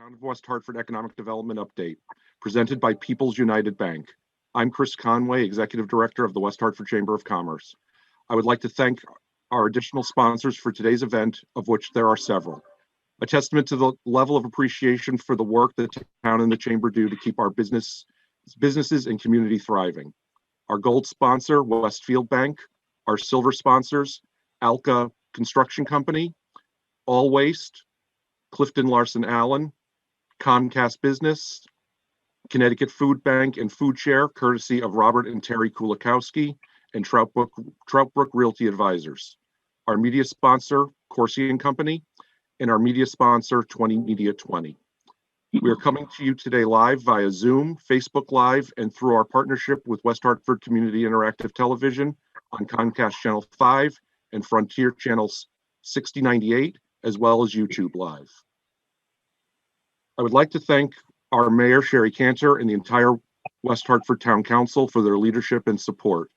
Town of West Hartford Economic Development Update, presented by People's United Bank. I'm Chris Conway, Executive Director of the West Hartford Chamber of Commerce. I would like to thank our additional sponsors for today's event, of which there are several. A testament to the level of appreciation for the work the town and the chamber do to keep our businesses and community thriving. Our gold sponsor, Westfield Bank, our silver sponsors, Alka Construction Company, All Waste, Clifton Larson Allen, Comcast Business, Connecticut Food Bank and Food Share, courtesy of Robert and Terry Kulikowski, and Troutbrook Realty Advisors. Our media sponsor, Corsi and Company, and our media sponsor, 20 Media 20. We are coming to you today live via Zoom, Facebook Live, and through our partnership with West Hartford Community Interactive Television on Comcast Channel 5 and Frontier Channels 6098, as well as YouTube Live. I would like to thank our Mayor, Sherry Cantor, and the entire West Hartford Town Council for their leadership and support.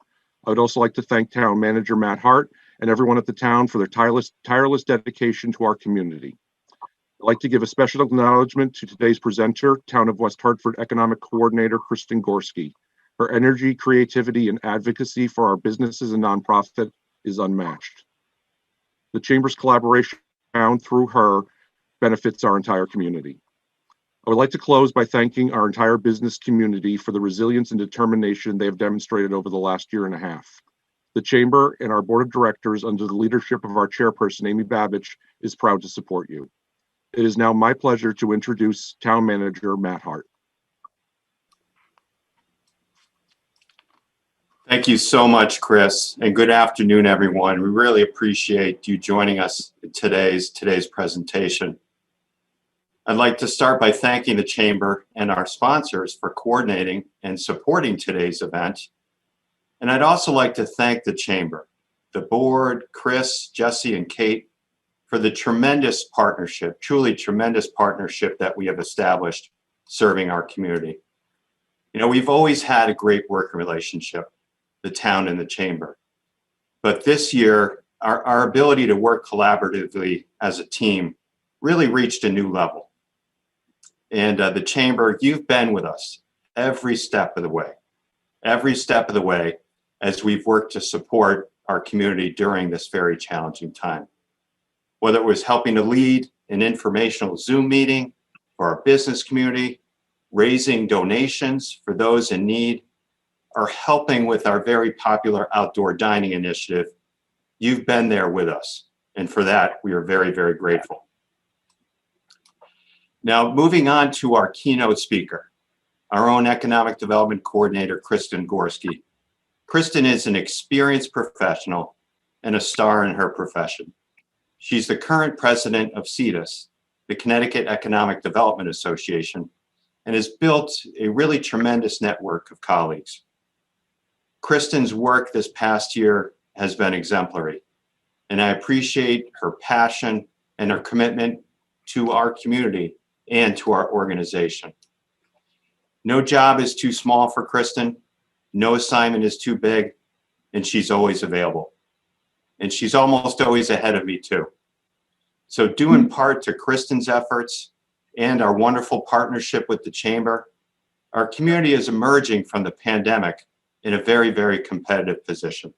I would also like to thank Town Manager Matt Hart and everyone at the town for their tireless dedication to our community. I'd like to give a special acknowledgement to today's presenter, Town of West Hartford Economic Coordinator Kristen Gorski. Her energy, creativity, and advocacy for our businesses and nonprofit is unmatched. The Chamber's collaboration through her benefits our entire community. I would like to close by thanking our entire business community for the resilience and determination they have demonstrated over the last year and a half. The Chamber and our Board of Directors, under the leadership of our Chairperson, Amy Babich, is proud to support you. It is now my pleasure to introduce Town Manager Matt Hart. Thank you so much, Chris, and good afternoon, everyone. We really appreciate you joining us in today's presentation. I'd like to start by thanking the Chamber and our sponsors for coordinating and supporting today's event. And I'd also like to thank the Chamber, the board, Chris, Jesse, and Kate for the tremendous partnership, truly tremendous partnership that we have established serving our community. You know, we've always had a great working relationship, the town and the Chamber. But this year, our ability to work collaboratively as a team really reached a new level. And the Chamber, you've been with us every step of the way as we've worked to support our community during this very challenging time. Whether it was helping to lead an informational Zoom meeting for our business community, raising donations for those in need, or helping with our very popular outdoor dining initiative, you've been there with us. And for that, we are very, very grateful. Now, moving on to our keynote speaker, our own Economic Development Coordinator, Kristen Gorski. Kristen is an experienced professional and a star in her profession. She's the current president of CEDAS, the Connecticut Economic Development Association, and has built a really tremendous network of colleagues. Kristen's work this past year has been exemplary, and I appreciate her passion and her commitment to our community and to our organization. No job is too small for Kristen, no assignment is too big, and she's always available. And she's almost always ahead of me too. So due in part to Kristen's efforts and our wonderful partnership with the Chamber, our community is emerging from the pandemic in a very, very competitive position.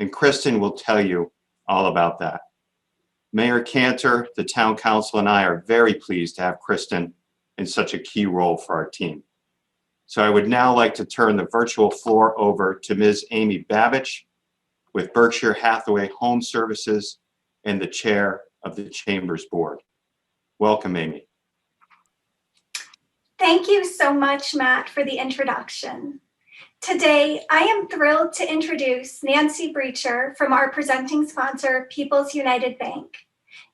And Kristen will tell you all about that. Mayor Cantor, the Town Council, and I are very pleased to have Kristen in such a key role for our team. So I would now like to turn the virtual floor over to Ms. Amy Babich with Berkshire Hathaway Home Services and the chair of the Chamber's board. Welcome, Amy. Thank you so much, Matt, for the introduction. Today, I am thrilled to introduce Nancy Breacher from our presenting sponsor, People's United Bank.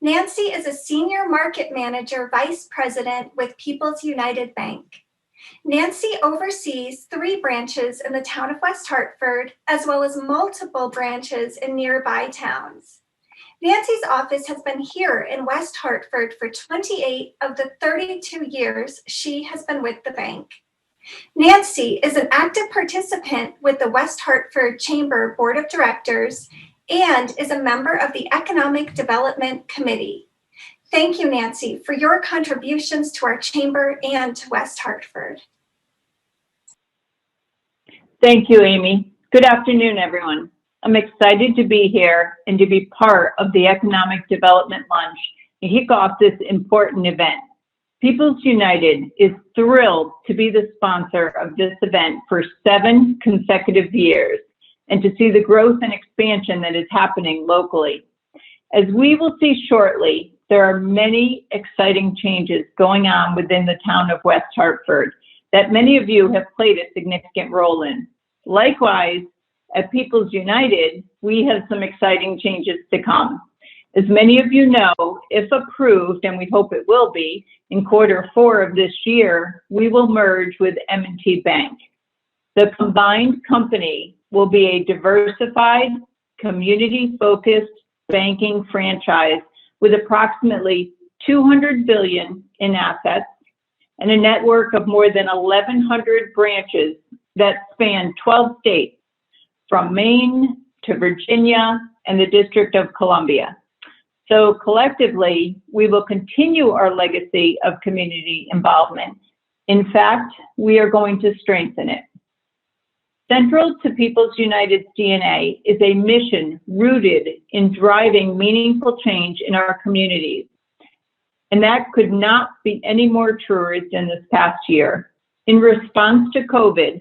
Nancy is a Senior Market Manager Vice President with People's United Bank. Nancy oversees 3 branches in the town of West Hartford, as well as multiple branches in nearby towns. Nancy's office has been here in West Hartford for 28 of the 32 years she has been with the bank. Nancy is an active participant with the West Hartford Chamber Board of Directors and is a member of the Economic Development Committee. Thank you, Nancy, for your contributions to our chamber and to West Hartford. Thank you, Amy. Good afternoon, everyone. I'm excited to be here and to be part of the Economic Development Lunch and kick off this important event. People's United is thrilled to be the sponsor of this event for 7 consecutive years and to see the growth and expansion that is happening locally. As we will see shortly, there are many exciting changes going on within the town of West Hartford that many of you have played a significant role in. Likewise, at People's United, we have some exciting changes to come. As many of you know, if approved, and we hope it will be, in Q4 of this year, we will merge with M&T Bank. The combined company will be a diversified, community-focused banking franchise with approximately $200 billion in assets and a network of more than 1,100 branches that span 12 states, from Maine to Virginia and the District of Columbia. So collectively, we will continue our legacy of community involvement. In fact, we are going to strengthen it. Central to People's United's DNA is a mission rooted in driving meaningful change in our communities. And that could not be any more truer than this past year. In response to COVID,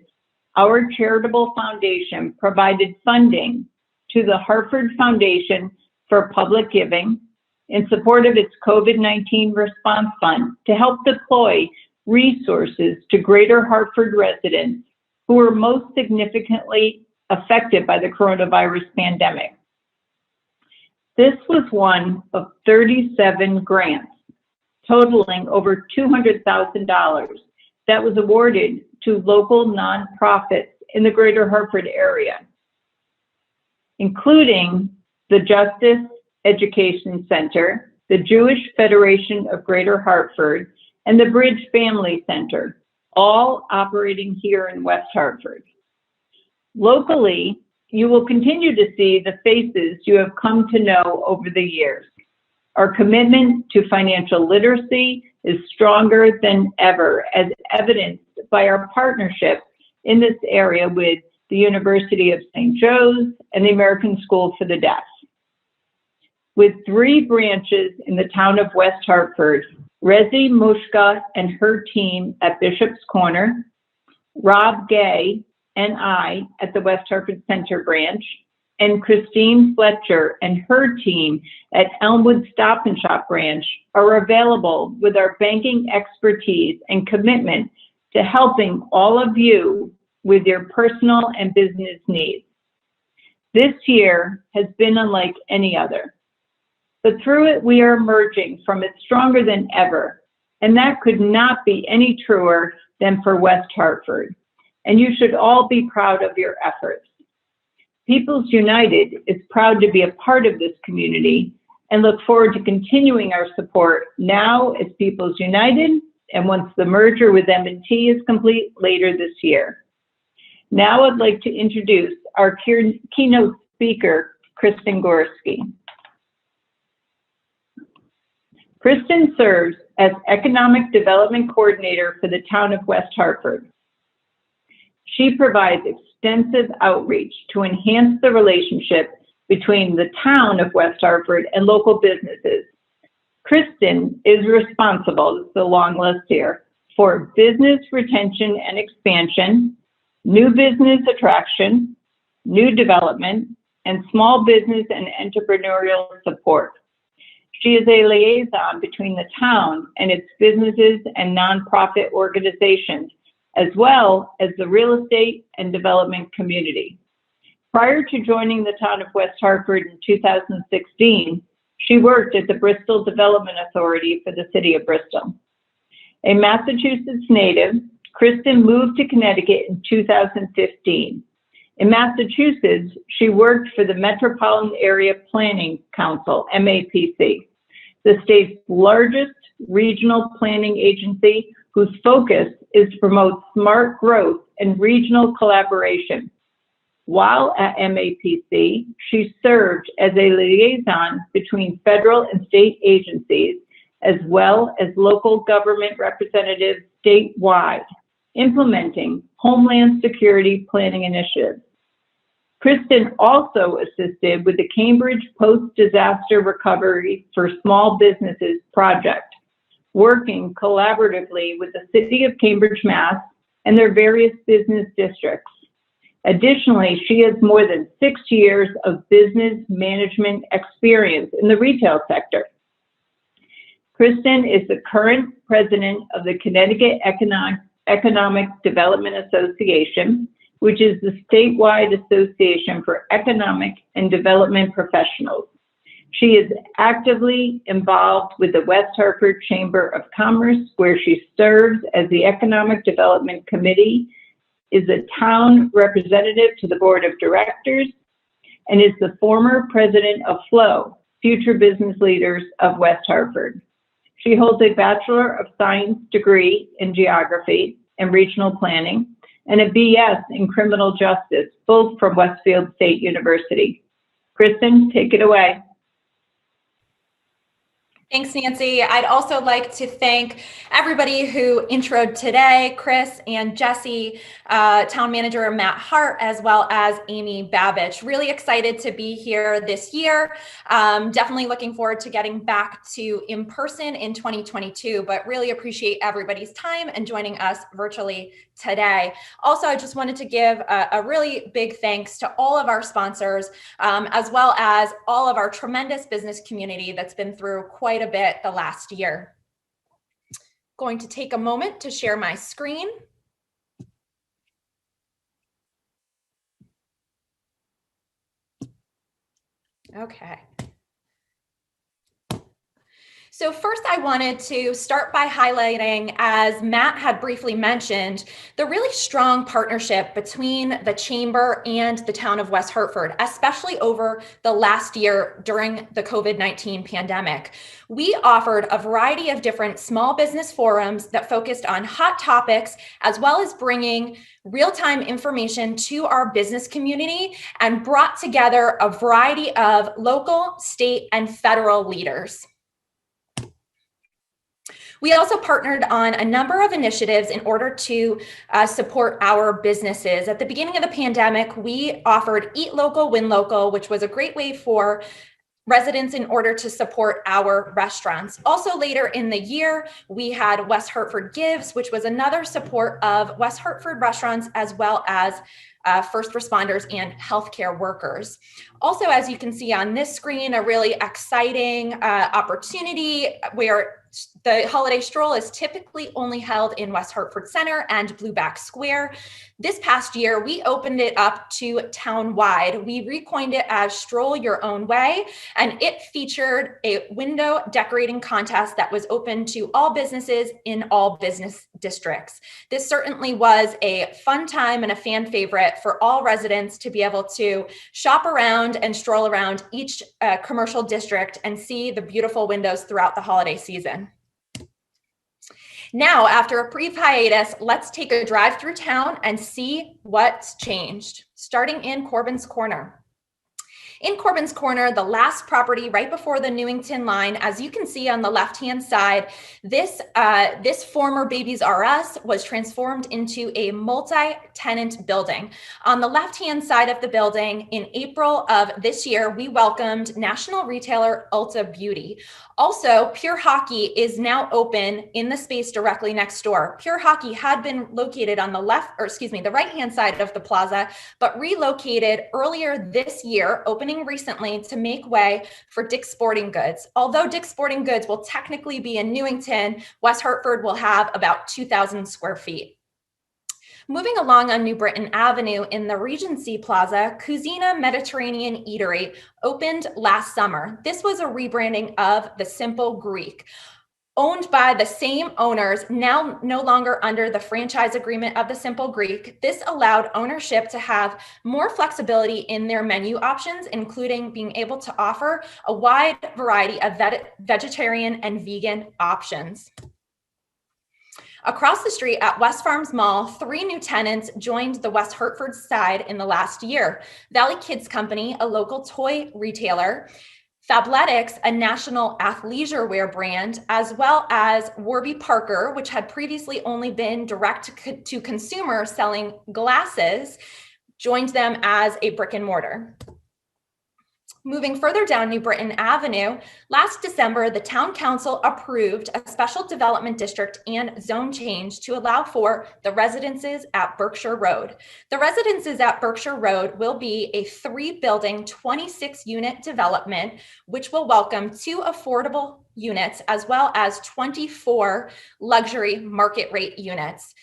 our charitable foundation provided funding to the Hartford Foundation for Public Giving in support of its COVID-19 response fund to help deploy resources to Greater Hartford residents who were most significantly affected by the coronavirus pandemic. This was one of 37 grants totaling over $200,000 that was awarded to local nonprofits in the Greater Hartford area, including the Justice Education Center, the Jewish Federation of Greater Hartford, and the Bridge Family Center, all operating here in West Hartford. Locally, you will continue to see the faces you have come to know over the years. Our commitment to financial literacy is stronger than ever, as evidenced by our partnership in this area with the University of St. Joe's and the American School for the Deaf. With 3 branches in the town of West Hartford, Rezi Mushka and her team at Bishop's Corner, Rob Gay and I at the West Hartford Center branch, and Christine Fletcher and her team at Elmwood Stop and Shop branch are available with our banking expertise and commitment to helping all of you with your personal and business needs. This year has been unlike any other, but through it we are emerging from it stronger than ever, and that could not be any truer than for West Hartford, and you should all be proud of your efforts. People's United is proud to be a part of this community and look forward to continuing our support now as People's United and once the merger with M&T is complete later this year. Now I'd like to introduce our keynote speaker, Kristen Gorski. Kristen serves as Economic Development Coordinator for the town of West Hartford. She provides extensive outreach to enhance the relationship between the town of West Hartford and local businesses. Kristen is responsible, it's a long list here, for business retention and expansion, new business attraction, new development, and small business and entrepreneurial support. She is a liaison between the town and its businesses and nonprofit organizations, as well as the real estate and development community. Prior to joining the town of West Hartford in 2016, she worked at the Bristol Development Authority for the city of Bristol. A Massachusetts native, Kristen moved to Connecticut in 2015. In Massachusetts, she worked for the Metropolitan Area Planning Council, MAPC, the state's largest regional planning agency whose focus is to promote smart growth and regional collaboration. While at MAPC, she served as a liaison between federal and state agencies as well as local government representatives statewide, implementing Homeland Security planning initiatives. Kristen also assisted with the Cambridge Post-Disaster Recovery for Small Businesses project, working collaboratively with the City of Cambridge, Mass, and their various business districts. Additionally, she has more than 6 years of business management experience in the retail sector. Kristen is the current president of the Connecticut Economic Development Association, which is the statewide association for economic and development professionals. She is actively involved with the West Hartford Chamber of Commerce, where she serves as the Economic Development Committee, is a town representative to the Board of Directors, and is the former president of FLOW, Future Business Leaders of West Hartford. She holds a Bachelor of Science degree in Geography and Regional Planning, and a BS in Criminal Justice, both from Westfield State University. Kristen, take it away. Thanks, Nancy. I'd also like to thank everybody who introed today, Chris and Jesse, Town Manager Matt Hart, as well as Amy Babich. Really excited to be here this year. Definitely looking forward to getting back to in person in 2022, but really appreciate everybody's time and joining us virtually today. Also, I just wanted to give a really big thanks to all of our sponsors, as well as all of our tremendous business community that's been through quite a bit the last year. Going to take a moment to share my screen. Okay. So first, I wanted to start by highlighting, as Matt had briefly mentioned, the really strong partnership between the Chamber and the town of West Hartford, especially over the last year during the COVID-19 pandemic. We offered a variety of different small business forums that focused on hot topics, as well as bringing real-time information to our business community, and brought together a variety of local, state, and federal leaders. We also partnered on a number of initiatives in order to support our businesses. At the beginning of the pandemic, we offered Eat Local, Win Local, which was a great way for residents in order to support our restaurants. Also later in the year, we had West Hartford Gives, which was another support of West Hartford restaurants, as well as first responders and healthcare workers. Also, as you can see on this screen, a really exciting opportunity where the holiday stroll is typically only held in West Hartford Center and Blueback Square. This past year, we opened it up to town-wide. We recoined it as Stroll Your Own Way, and it featured a window decorating contest that was open to all businesses in all business districts. This certainly was a fun time and a fan favorite for all residents to be able to shop around and stroll around each commercial district and see the beautiful windows throughout the holiday season. Now, after a brief hiatus, let's take a drive through town and see what's changed, starting in Corbin's Corner. In Corbin's Corner, the last property right before the Newington line, as you can see on the left-hand side, this former Babies R Us was transformed into a multi-tenant building. On the left-hand side of the building, in April of this year, we welcomed national retailer Ulta Beauty. Also, Pure Hockey is now open in the space directly next door. Pure Hockey had been located on the the right-hand side of the plaza, but relocated earlier this year, opening recently to make way for Dick's Sporting Goods. Although Dick's Sporting Goods will technically be in Newington, West Hartford will have about 2,000 square feet. Moving along on New Britain Avenue in the Regency Plaza, Cucina Mediterranean Eatery opened last summer. This was a rebranding of the Simple Greek. Owned by the same owners, now no longer under the franchise agreement of the Simple Greek, this allowed ownership to have more flexibility in their menu options, including being able to offer a wide variety of vegetarian and vegan options. Across the street at West Farms Mall, 3 new tenants joined the West Hartford side in the last year. Valley Kids Company, a local toy retailer, Fabletics, a national athleisure wear brand, as well as Warby Parker, which had previously only been direct to consumer selling glasses, joined them as a brick and mortar. Moving further down New Britain Avenue, last December, the Town Council approved a special development district and zone change to allow for the residences at Berkshire Road. The residences at Berkshire Road will be a 3-building, 26-unit development, which will welcome 2 affordable units as well as 24 luxury market rate units.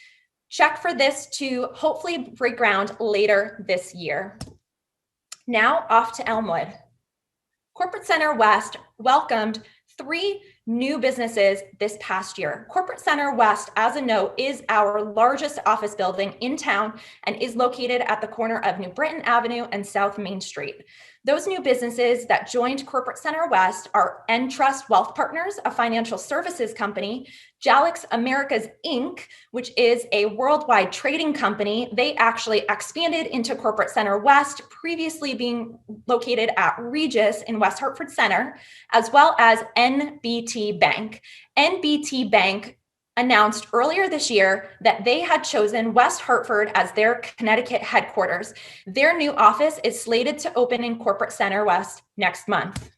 Check for this to hopefully break ground later this year. Now off to Elmwood. Corporate Center West welcomed 3 new businesses this past year. Corporate Center West, as a note, is our largest office building in town and is located at the corner of New Britain Avenue and South Main Street. Those new businesses that joined Corporate Center West are Entrust Wealth Partners, a financial services company, Jalix Americas Inc., which is a worldwide trading company. They actually expanded into Corporate Center West, previously being located at Regis in West Hartford Center, as well as NBT Bank. NBT Bank announced earlier this year that they had chosen West Hartford as their Connecticut headquarters. Their new office is slated to open in Corporate Center West next month.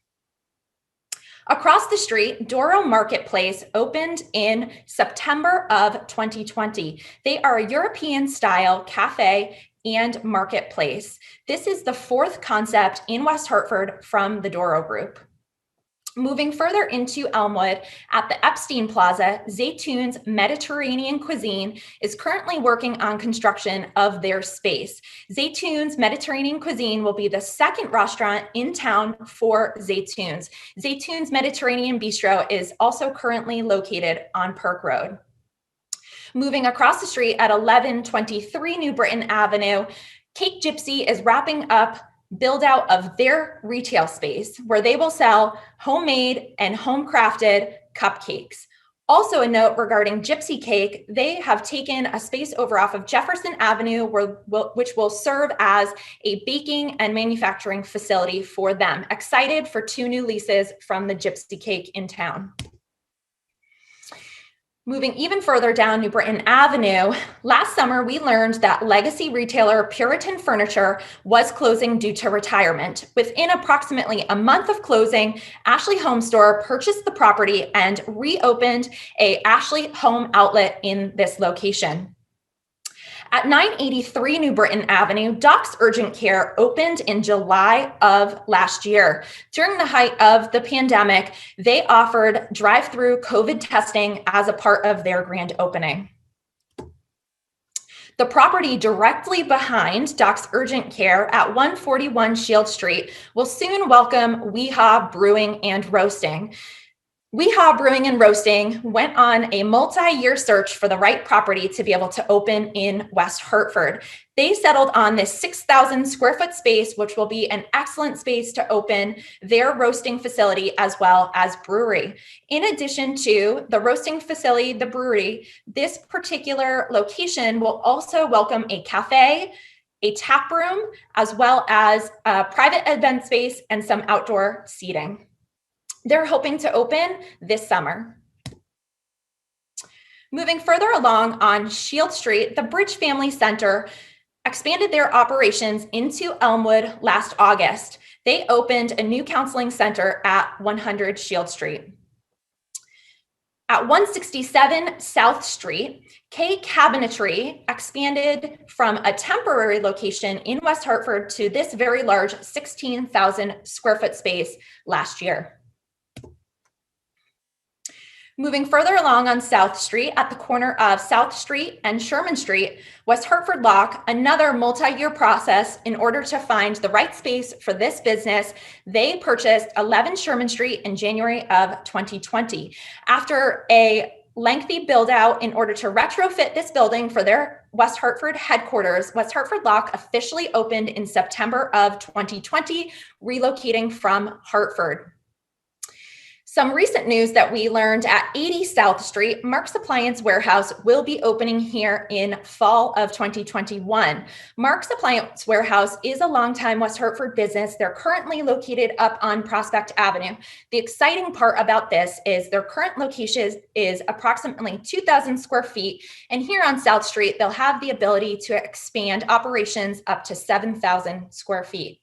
Across the street, Doro Marketplace opened in September of 2020. They are a European-style cafe and marketplace. This is the 4th concept in West Hartford from the Doro Group. Moving further into Elmwood, at the Epstein Plaza, Zaytoon's Mediterranean Cuisine is currently working on construction of their space. Zaytoon's Mediterranean Cuisine will be the 2nd restaurant in town for Zaytoon's. Zaytoon's Mediterranean Bistro is also currently located on Perk Road. Moving across the street at 1123 New Britain Avenue, Cake Gypsy is wrapping up build out of their retail space where they will sell homemade and home crafted cupcakes. Also a note regarding Gypsy Cake, they have taken a space over off of Jefferson Avenue which will serve as a baking and manufacturing facility for them. Excited for 2 new leases from the Gypsy Cake in town. Moving even further down New Britain Avenue, last summer we learned that legacy retailer Puritan Furniture was closing due to retirement. Within approximately a month of closing, Ashley Home Store purchased the property and reopened a Ashley Home outlet in this location. At 983 New Britain Avenue, Doc's Urgent Care opened in July of last year. During the height of the pandemic, they offered drive-through COVID testing as a part of their grand opening. The property directly behind Doc's Urgent Care at 141 Shield Street will soon welcome Weehaw Brewing and Roasting. Weehaw Brewing and Roasting went on a multi-year search for the right property to be able to open in West Hartford. They settled on this 6,000 square foot space, which will be an excellent space to open their roasting facility as well as brewery. In addition to the roasting facility, the brewery, this particular location will also welcome a cafe, a tap room, as well as a private event space and some outdoor seating. They're hoping to open this summer. Moving further along on Shield Street, the Bridge Family Center expanded their operations into Elmwood last August. They opened a new counseling center at 100 Shield Street. At 167 South Street, K Cabinetry expanded from a temporary location in West Hartford to this very large 16,000 square foot space last year. Moving further along on South Street, at the corner of South Street and Sherman Street, West Hartford Lock, another multi-year process in order to find the right space for this business. They purchased 11 Sherman Street in January of 2020. After a lengthy build out in order to retrofit this building for their West Hartford headquarters, West Hartford Lock officially opened in September of 2020, relocating from Hartford. Some recent news that we learned at 80 South Street, Mark's Appliance Warehouse will be opening here in fall of 2021. Mark's Appliance Warehouse is a longtime West Hartford business. They're currently located up on Prospect Avenue. The exciting part about this is their current location is approximately 2,000 square feet. And here on South Street, they'll have the ability to expand operations up to 7,000 square feet.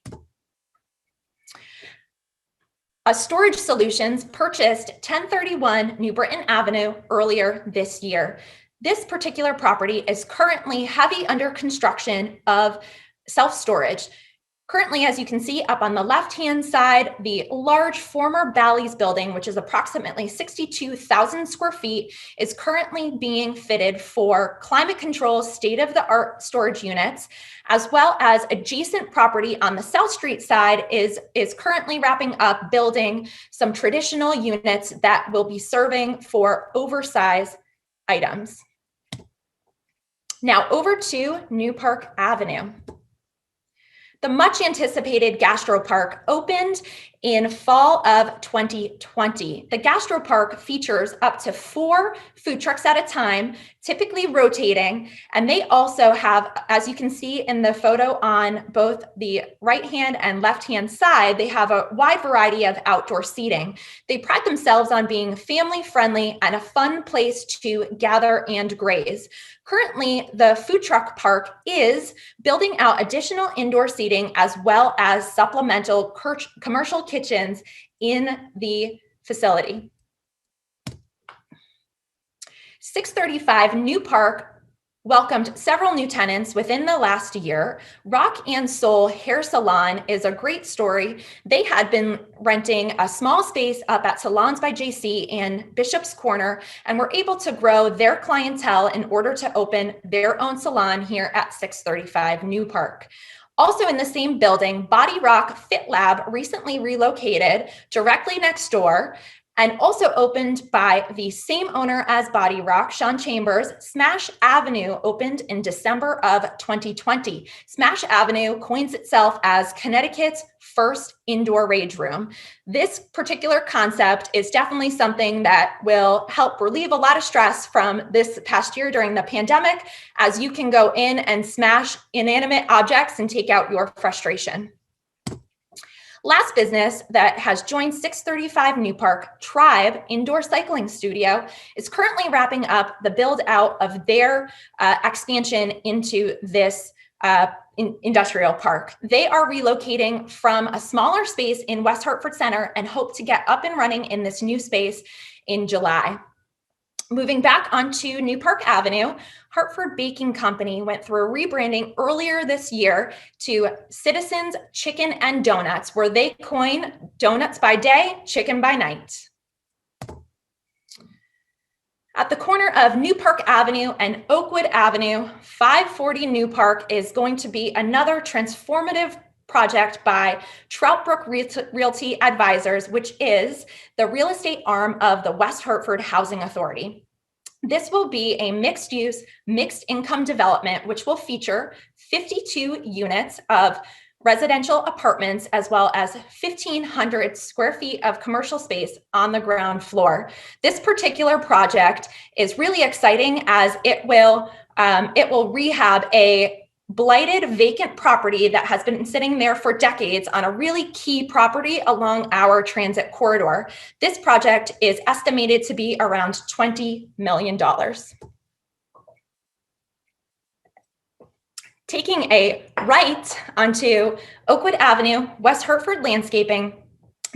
Storage Solutions purchased 1031 New Britain Avenue earlier this year. This particular property is currently heavy under construction of self-storage. Currently, as you can see up on the left-hand side, the large former Bally's building, which is approximately 62,000 square feet, is currently being fitted for climate control state-of-the-art storage units, as well as adjacent property on the South Street side is currently wrapping up building some traditional units that will be serving for oversized items. Now over to New Park Avenue. The much anticipated Gastro Park opened in fall of 2020. The Gastro Park features up to 4 food trucks at a time, typically rotating, and they also have, as you can see in the photo on both the right-hand and left-hand side, they have a wide variety of outdoor seating. They pride themselves on being family-friendly and a fun place to gather and graze. Currently, the food truck park is building out additional indoor seating as well as supplemental commercial kitchens in the facility. 635 New Park welcomed several new tenants within the last year. Rock and Soul Hair Salon is a great story. They had been renting a small space up at Salons by JC in Bishop's Corner and were able to grow their clientele in order to open their own salon here at 635 New Park. Also in the same building, Body Rock Fit Lab recently relocated directly next door and also opened by the same owner as Body Rock, Sean Chambers. Smash Avenue opened in December of 2020. Smash Avenue coins itself as Connecticut's first indoor rage room. This particular concept is definitely something that will help relieve a lot of stress from this past year during the pandemic, as you can go in and smash inanimate objects and take out your frustration. Last business that has joined 635 New Park, Tribe Indoor Cycling Studio, is currently wrapping up the build out of their expansion into this industrial park. They are relocating from a smaller space in West Hartford Center and hope to get up and running in this new space in July. Moving back onto New Park Avenue, Hartford Baking Company went through a rebranding earlier this year to Citizens Chicken and Donuts, where they coin donuts by day, chicken by night. At the corner of New Park Avenue and Oakwood Avenue, 540 New Park is going to be another transformative project by Troutbrook Realty Advisors, which is the real estate arm of the West Hartford Housing Authority. This will be a mixed-use, mixed-income development, which will feature 52 units of residential apartments, as well as 1,500 square feet of commercial space on the ground floor. This particular project is really exciting as it will rehab a blighted vacant property that has been sitting there for decades on a really key property along our transit corridor. This project is estimated to be around $20 million. Taking a right onto Oakwood Avenue, West Hartford Landscaping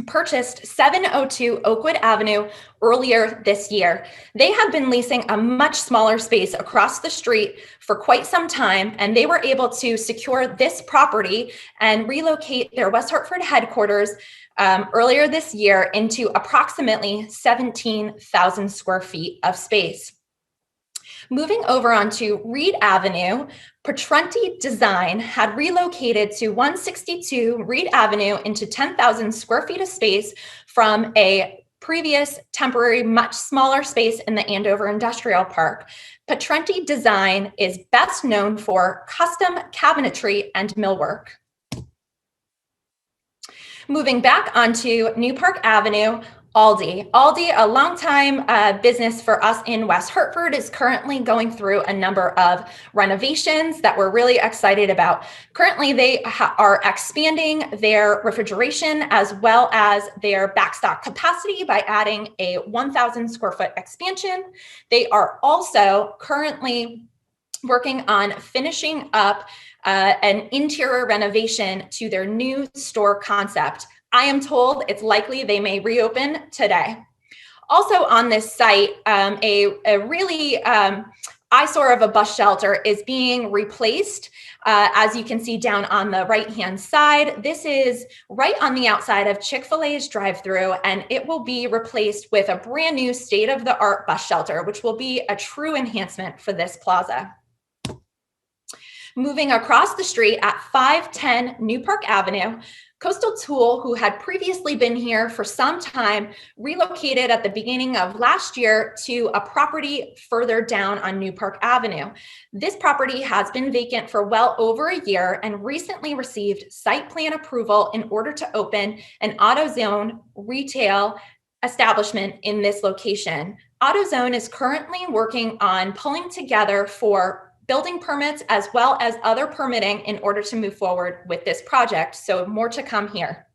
purchased 702 Oakwood Avenue earlier this year. They have been leasing a much smaller space across the street for quite some time, and they were able to secure this property and relocate their West Hartford headquarters earlier this year into approximately 17,000 square feet of space. Moving over onto Reed Avenue, Patrunti Design had relocated to 162 Reed Avenue into 10,000 square feet of space from a previous temporary, much smaller space in the Andover Industrial Park. Patrunti Design is best known for custom cabinetry and millwork. Moving back onto New Park Avenue, Aldi. Aldi, a longtime business for us in West Hartford, is currently going through a number of renovations that we're really excited about. Currently, they are expanding their refrigeration as well as their backstock capacity by adding a 1,000 square foot expansion. They are also currently working on finishing up an interior renovation to their new store concept. I am told it's likely they may reopen today. Also on this site, a really eyesore of a bus shelter is being replaced. As you can see down on the right-hand side, this is right on the outside of Chick-fil-A's drive-thru, and it will be replaced with a brand new state-of-the-art bus shelter, which will be a true enhancement for this plaza. Moving across the street at 510 New Park Avenue, Coastal Tool, who had previously been here for some time, relocated at the beginning of last year to a property further down on New Park Avenue. This property has been vacant for well over a year and recently received site plan approval in order to open an AutoZone retail establishment in this location. AutoZone is currently working on pulling together for building permits as well as other permitting in order to move forward with this project. So more to come here.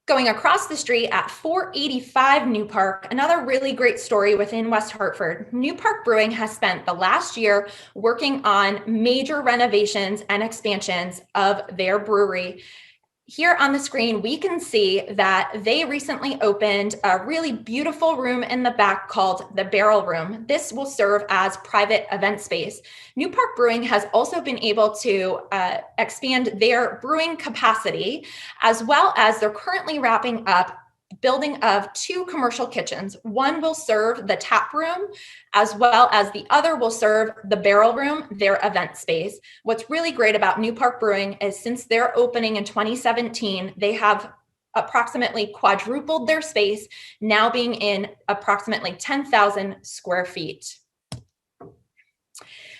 Going across the street at 485 New Park, another really great story within West Hartford. New Park Brewing has spent the last year working on major renovations and expansions of their brewery. Here on the screen, we can see that they recently opened a really beautiful room in the back called the Barrel Room. This will serve as private event space. New Park Brewing has also been able to expand their brewing capacity, as well as they're currently wrapping up building of 2 commercial kitchens. One will serve the tap room, as well as the other will serve the Barrel Room, their event space. What's really great about New Park Brewing is since their opening in 2017, they have approximately quadrupled their space, now being in approximately 10,000 square feet.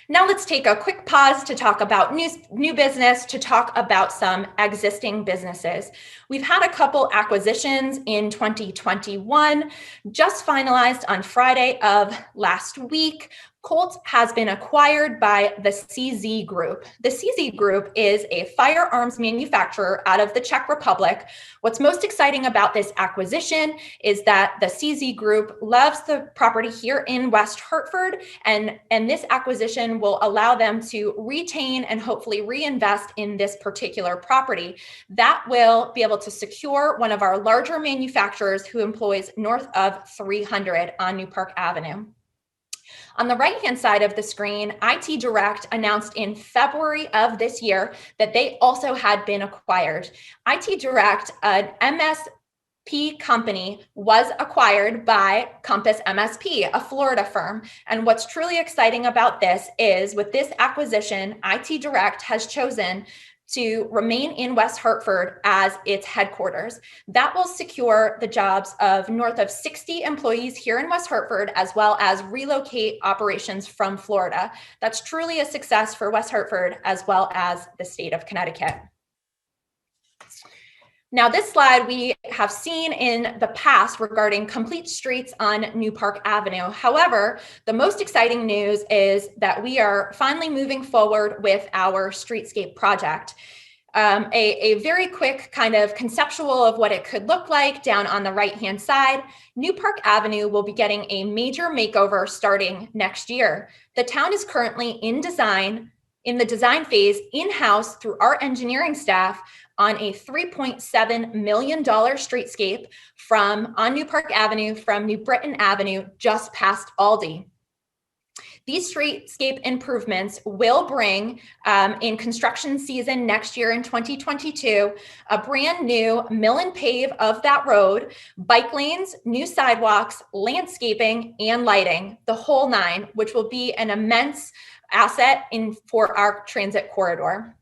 Now let's take a quick pause to talk about new business, to talk about some existing businesses. We've had a couple acquisitions in 2021, just finalized on Friday of last week. Colt has been acquired by the CZ Group. The CZ Group is a firearms manufacturer out of the Czech Republic. What's most exciting about this acquisition is that the CZ Group loves the property here in West Hartford, and this acquisition will allow them to retain and hopefully reinvest in this particular property. That will be able to secure one of our larger manufacturers who employs north of 300 on New Park Avenue. On the right-hand side of the screen, IT Direct announced in February of this year that they also had been acquired. IT Direct, an MSP company, was acquired by Compass MSP, a Florida firm. And what's truly exciting about this is with this acquisition, IT Direct has chosen to remain in West Hartford as its headquarters. That will secure the jobs of north of 60 employees here in West Hartford, as well as relocate operations from Florida. That's truly a success for West Hartford, as well as the state of Connecticut. Now, this slide we have seen in the past regarding complete streets on New Park Avenue. However, the most exciting news is that we are finally moving forward with our streetscape project. A very quick kind of conceptual of what it could look like down on the right-hand side. New Park Avenue will be getting a major makeover starting next year. The town is currently in the design phase in-house through our engineering staff on a $3.7 million streetscape on New Park Avenue from New Britain Avenue, just past Aldi. These streetscape improvements will bring, in construction season next year in 2022, a brand new mill and pave of that road, bike lanes, new sidewalks, landscaping, and lighting, the whole 9, which will be an immense asset for our transit corridor.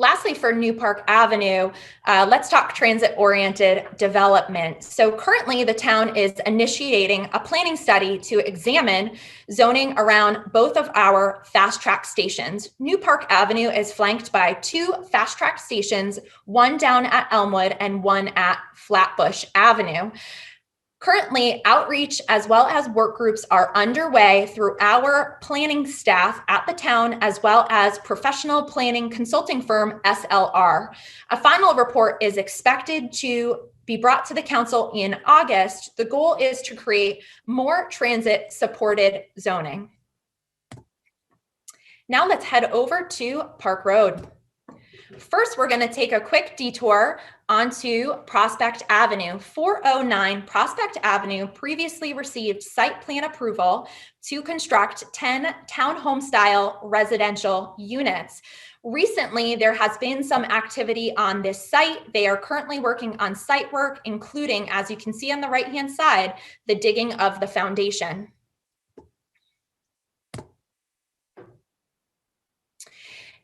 Lastly, for New Park Avenue, let's talk transit-oriented development. So currently the town is initiating a planning study to examine zoning around both of our fast track stations. New Park Avenue is flanked by 2 fast track stations, one down at Elmwood and one at Flatbush Avenue. Currently, outreach as well as work groups are underway through our planning staff at the town, as well as professional planning consulting firm SLR. A final report is expected to be brought to the council in August. The goal is to create more transit-supported zoning. Now let's head over to Park Road. First, we're going to take a quick detour onto Prospect Avenue. 409 Prospect Avenue previously received site plan approval to construct 10 townhome-style residential units. Recently, there has been some activity on this site. They are currently working on site work, including, as you can see on the right-hand side, the digging of the foundation.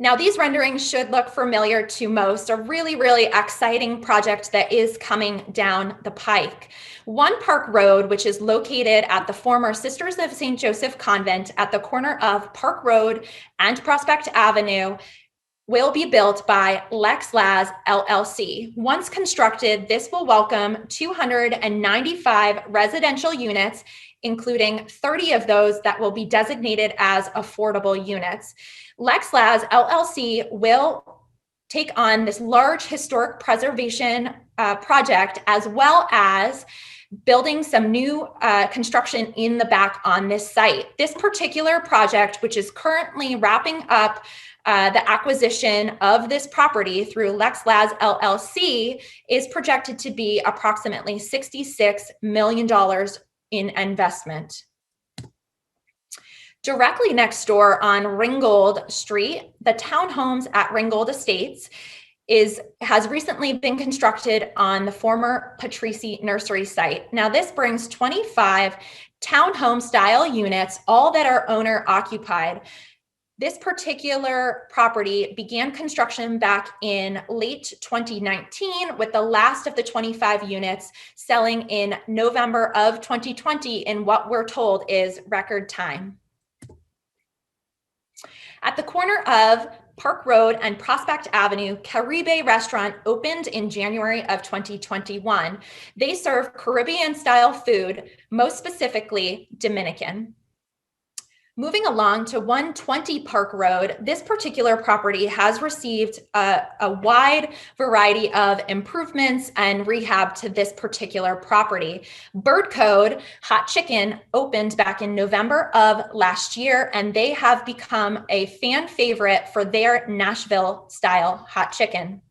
Now, these renderings should look familiar to most. A really, really exciting project that is coming down the pike. One Park Road, which is located at the former Sisters of St. Joseph Convent at the corner of Park Road and Prospect Avenue, will be built by Lex Laz LLC. Once constructed, this will welcome 295 residential units, including 30 of those that will be designated as affordable units. Lex Laz LLC will take on this large historic preservation project, as well as building some new construction in the back on this site. This particular project, which is currently wrapping up the acquisition of this property through Lex Laz LLC, is projected to be approximately $66 million in investment. Directly next door on Ringgold Street, the townhomes at Ringgold Estates has recently been constructed on the former Patrici Nursery site. Now, this brings 25 townhome style units, all that are owner occupied. This particular property began construction back in late 2019, with the last of the 25 units selling in November of 2020 in what we're told is record time. At the corner of Park Road and Prospect Avenue, Caribe Restaurant opened in January of 2021. They serve Caribbean-style food, most specifically Dominican. Moving along to 120 Park Road, this particular property has received a wide variety of improvements and rehab to this particular property. Bird Code Hot Chicken opened back in November of last year, and they have become a fan favorite for their Nashville-style hot chicken.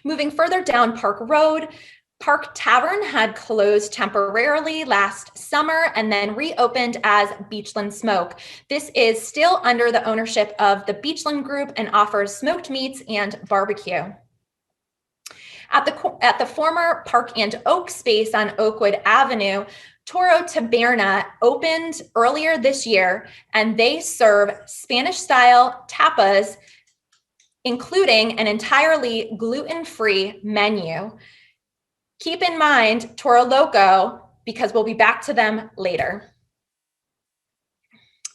Moving further down Park Road, Park Tavern had closed temporarily last summer and then reopened as Beachland Smoke. This is still under the ownership of the Beachland Group and offers smoked meats and barbecue. At the former Park and Oak space on Oakwood Avenue, Toro Taberna opened earlier this year, and they serve Spanish-style tapas, including an entirely gluten-free menu. Keep in mind Toro Loco, because we'll be back to them later.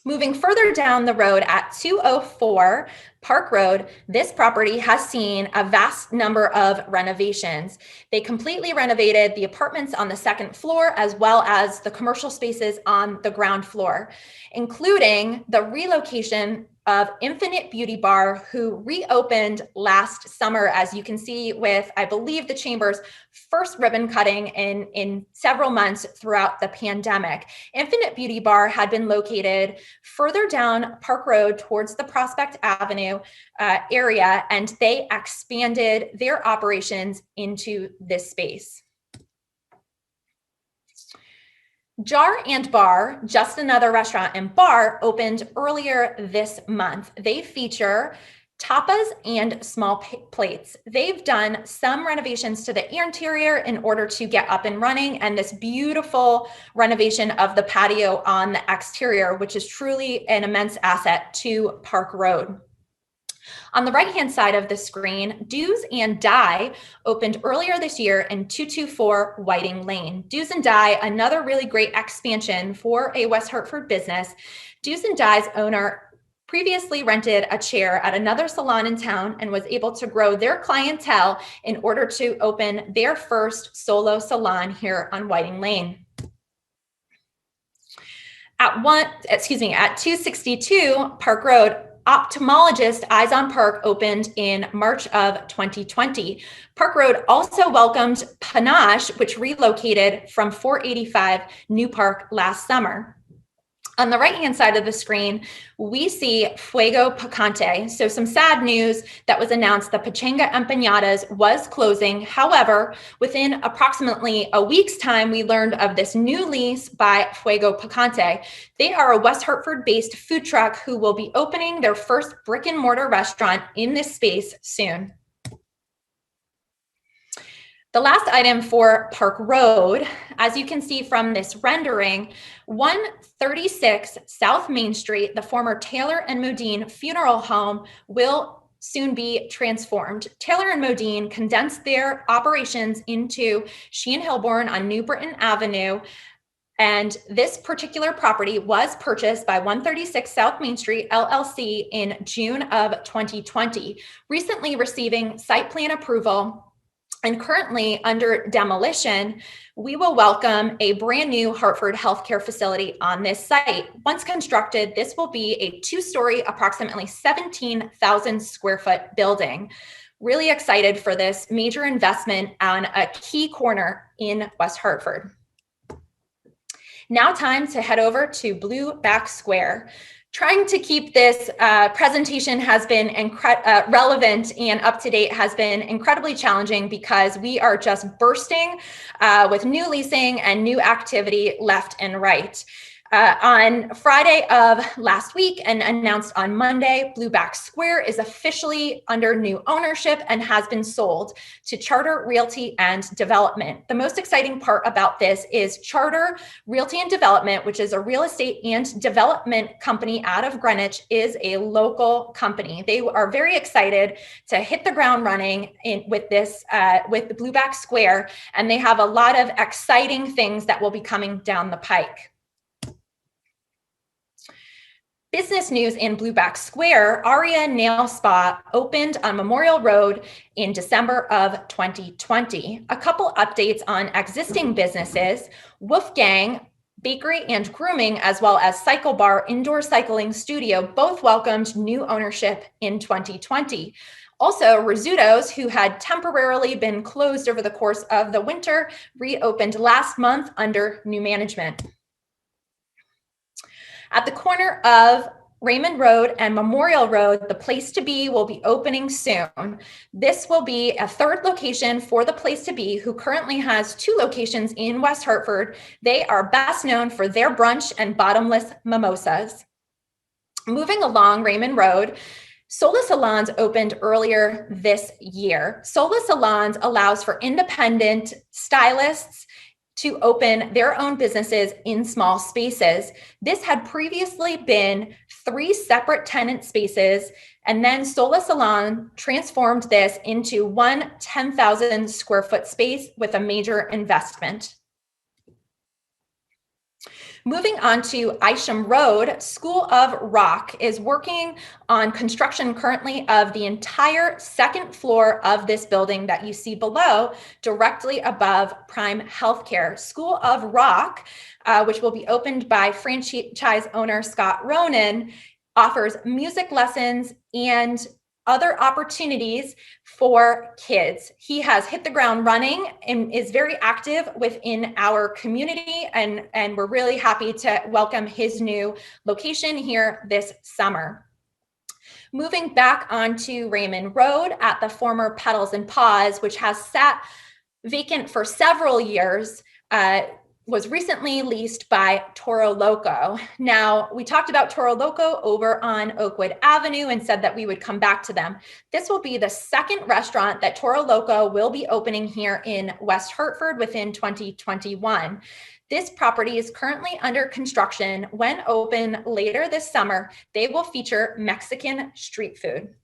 Moving further down the road at 204 Park Road, this property has seen a vast number of renovations. They completely renovated the apartments on the second floor, as well as the commercial spaces on the ground floor, including the relocation of Infinite Beauty Bar, who reopened last summer, as you can see with, I believe, the Chamber's first ribbon cutting in several months throughout the pandemic. Infinite Beauty Bar had been located further down Park Road towards the Prospect Avenue area, and they expanded their operations into this space. Jar and Bar, just another restaurant and bar, opened earlier this month. They feature tapas and small plates. They've done some renovations to the interior in order to get up and running, and this beautiful renovation of the patio on the exterior, which is truly an immense asset to Park Road. On the right-hand side of the screen, Do's and Die opened earlier this year in 224 Whiting Lane. Do's and Die, another really great expansion for a West Hartford business. Do's and Die's owner previously rented a chair at another salon in town and was able to grow their clientele in order to open their first solo salon here on Whiting Lane. At 262 Park Road, ophthalmologist Eyes on Park opened in March of 2020. Park Road also welcomed Panache, which relocated from 485 New Park last summer. On the right-hand side of the screen, we see Fuego Picante. So some sad news that was announced that Pachanga Empanadas was closing. However, within approximately a week's time, we learned of this new lease by Fuego Picante. They are a West Hartford-based food truck who will be opening their first brick and mortar restaurant in this space soon. The last item for Park Road, as you can see from this rendering, 136 South Main Street, the former Taylor and Modine Funeral Home, will soon be transformed. Taylor and Modine condensed their operations into Sheehan Hilborn on New Britain Avenue. And this particular property was purchased by 136 South Main Street LLC in June of 2020, recently receiving site plan approval. And currently under demolition, we will welcome a brand new Hartford healthcare facility on this site. Once constructed, this will be a 2-story, approximately 17,000 square foot building. Really excited for this major investment on a key corner in West Hartford. Now time to head over to Blueback Square. Trying to keep this presentation has been relevant and up to date has been incredibly challenging because we are just bursting with new leasing and new activity left and right. On Friday of last week and announced on Monday, Blueback Square is officially under new ownership and has been sold to Charter Realty and Development. The most exciting part about this is Charter Realty and Development, which is a real estate and development company out of Greenwich, is a local company. They are very excited to hit the ground running with this, with the Blueback Square, and they have a lot of exciting things that will be coming down the pike. Business news in Blueback Square, Aria Nail Spa opened on Memorial Road in December of 2020. A couple updates on existing businesses, Wolfgang Bakery and Grooming, as well as Cycle Bar Indoor Cycling Studio, both welcomed new ownership in 2020. Also, Rizzuto's, who had temporarily been closed over the course of the winter, reopened last month under new management. At the corner of Raymond Road and Memorial Road, the Place to Be will be opening soon. This will be a third location for the Place to Be, who currently has 2 locations in West Hartford. They are best known for their brunch and bottomless mimosas. Moving along Raymond Road, Sola Salons opened earlier this year. Sola Salons allows for independent stylists to open their own businesses in small spaces. This had previously been 3 separate tenant spaces, and then Sola Salon transformed this into one 10,000 square foot space with a major investment. Moving on to Isham Road, School of Rock is working on construction currently of the entire second floor of this building that you see below, directly above Prime Healthcare. School of Rock, which will be opened by franchise owner Scott Ronan, offers music lessons and other opportunities for kids. He has hit the ground running and is very active within our community, and we're really happy to welcome his new location here this summer. Moving back onto Raymond Road at the former Petals and Paws, which has sat vacant for several years, was recently leased by Toro Loco. Now, we talked about Toro Loco over on Oakwood Avenue and said that we would come back to them. This will be the second restaurant that Toro Loco will be opening here in West Hartford within 2021. This property is currently under construction. When open later this summer, they will feature Mexican street food.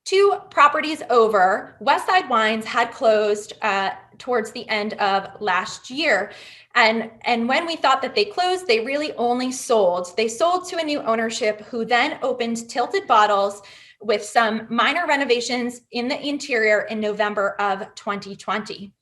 2 properties over, Westside Wines had closed towards the end of last year. And when we thought that they closed, they really only sold. They sold to a new ownership who then opened Tilted Bottles with some minor renovations in the interior in November of 2020.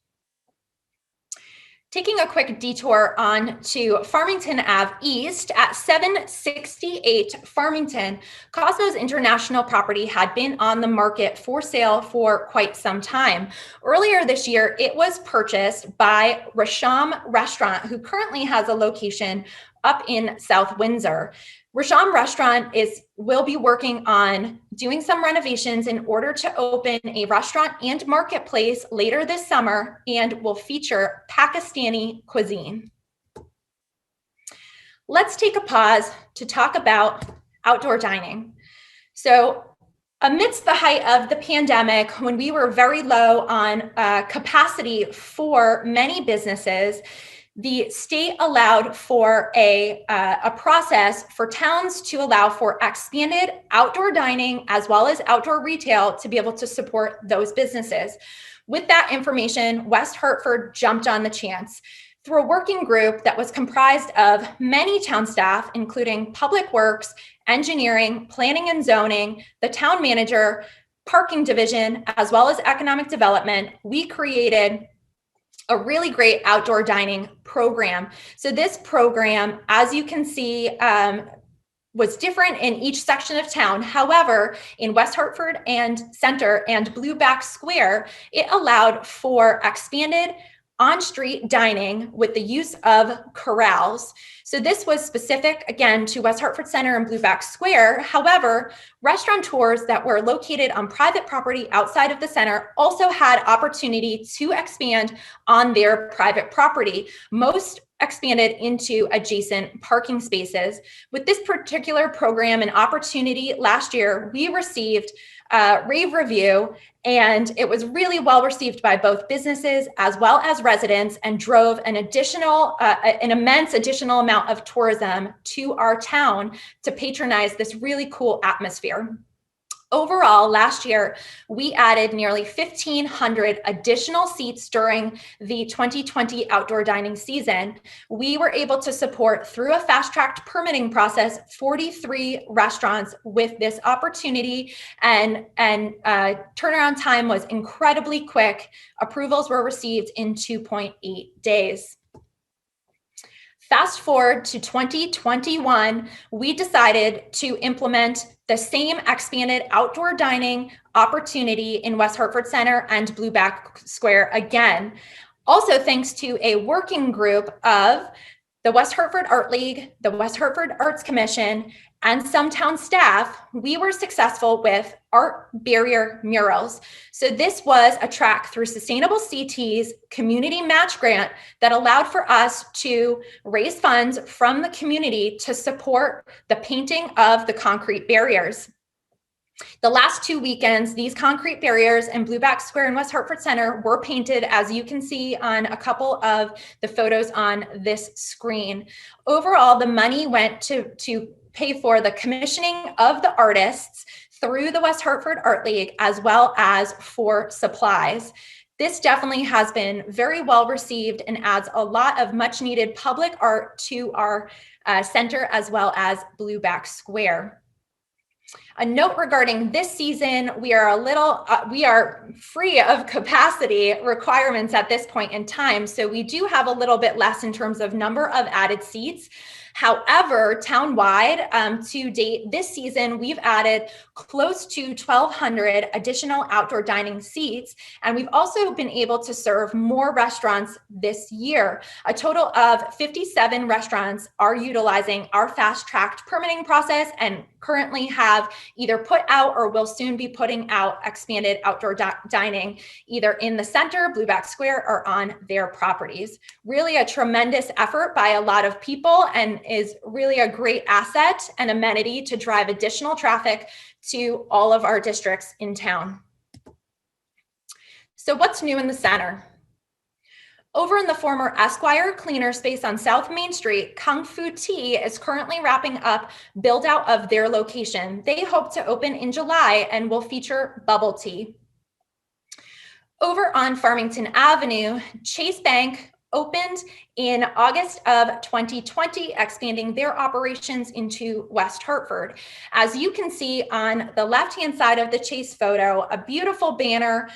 Taking a quick detour on to Farmington Ave East at 768 Farmington, Cosmos International property had been on the market for sale for quite some time. Earlier this year, it was purchased by Rasham Restaurant, who currently has a location up in South Windsor. Rasham Restaurant will be working on doing some renovations in order to open a restaurant and marketplace later this summer and will feature Pakistani cuisine. Let's take a pause to talk about outdoor dining. So amidst the height of the pandemic, when we were very low on capacity for many businesses, the state allowed for a process for towns to allow for expanded outdoor dining as well as outdoor retail to be able to support those businesses. With that information, West Hartford jumped on the chance through a working group that was comprised of many town staff, including Public Works, Engineering, Planning and Zoning, the town manager, Parking Division, as well as Economic Development. We created a really great outdoor dining program. So this program, as you can see, was different in each section of town. However, in West Hartford and Center and Blueback Square, it allowed for expanded on-street dining with the use of corrals. So this was specific, again, to West Hartford Center and Blueback Square. However, restaurateurs that were located on private property outside of the center also had opportunity to expand on their private property. Most expanded into adjacent parking spaces. With this particular program and opportunity last year, we received a rave review, and it was really well received by both businesses as well as residents, and drove an immense additional amount of tourism to our town to patronize this really cool atmosphere. Overall, last year, we added nearly 1,500 additional seats during the 2020 outdoor dining season. We were able to support, through a fast-tracked permitting process, 43 restaurants with this opportunity, and turnaround time was incredibly quick. Approvals were received in 2.8 days. Fast forward to 2021, we decided to implement the same expanded outdoor dining opportunity in West Hartford Center and Blueback Square again. Also, thanks to a working group of the West Hartford Art League, the West Hartford Arts Commission, and some town staff, we were successful with art barrier murals. So this was a track through Sustainable CT's community match grant that allowed for us to raise funds from the community to support the painting of the concrete barriers. The last 2 weekends, these concrete barriers in Blueback Square and West Hartford Center were painted, as you can see on a couple of the photos on this screen. Overall, the money went to pay for the commissioning of the artists through the West Hartford Art League, as well as for supplies. This definitely has been very well received and adds a lot of much needed public art to our center, as well as Blueback Square. A note regarding this season, we are free of capacity requirements at this point in time. So we do have a little bit less in terms of number of added seats. However, townwide, to date this season, we've added close to 1,200 additional outdoor dining seats, and we've also been able to serve more restaurants this year. A total of 57 restaurants are utilizing our fast-tracked permitting process and currently have either put out or will soon be putting out expanded outdoor dining, either in the center, Blueback Square, or on their properties. Really a tremendous effort by a lot of people, and is really a great asset and amenity to drive additional traffic to all of our districts in town. So what's new in the center? Over in the former Esquire cleaner space on South Main Street, Kung Fu Tea is currently wrapping up build out of their location. They hope to open in July and will feature bubble tea. Over on Farmington Avenue, Chase Bank opened in August of 2020, expanding their operations into West Hartford. As you can see on the left-hand side of the Chase photo, a beautiful banner